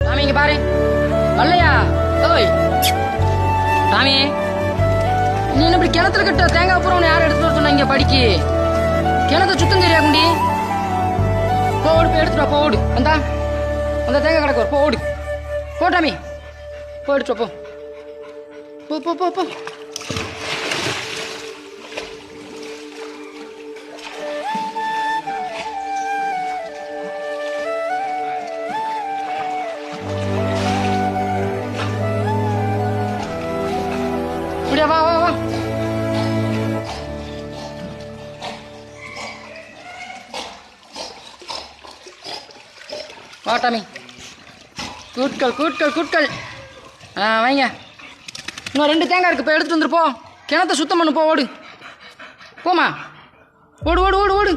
சாமி இங்க பாரு. வரலையா? ஓய் சாமி, நீ என்ன இப்படி கிணத்துல கட்ட தேங்காய் பூரா உன்னை யாரும் எடுத்துட்டு வர சொன்னா? இங்க படிக்கு கிணத்த சுத்தம் தெரியா குண்டி. போடு போய் எடுத்துட்டு வா. போடு அந்த அந்த தேங்காய் கிடக்கு வர. போடு போட்டாமி, போ எடுத்துட்டு வா. போ போ போ போ. இப்படியா, வா வா வா. வா டாமி. கூட்கள் கூட்கள் கூட்கள். வைங்க. இன்னும் 2 தேங்காய் இருக்கு. இப்போ எடுத்துட்டு வந்துரு. போ கிணத்த சுத்தம் பண்ணு. போ ஓடு. போமா. ஓடு ஓடு ஓடு ஓடு.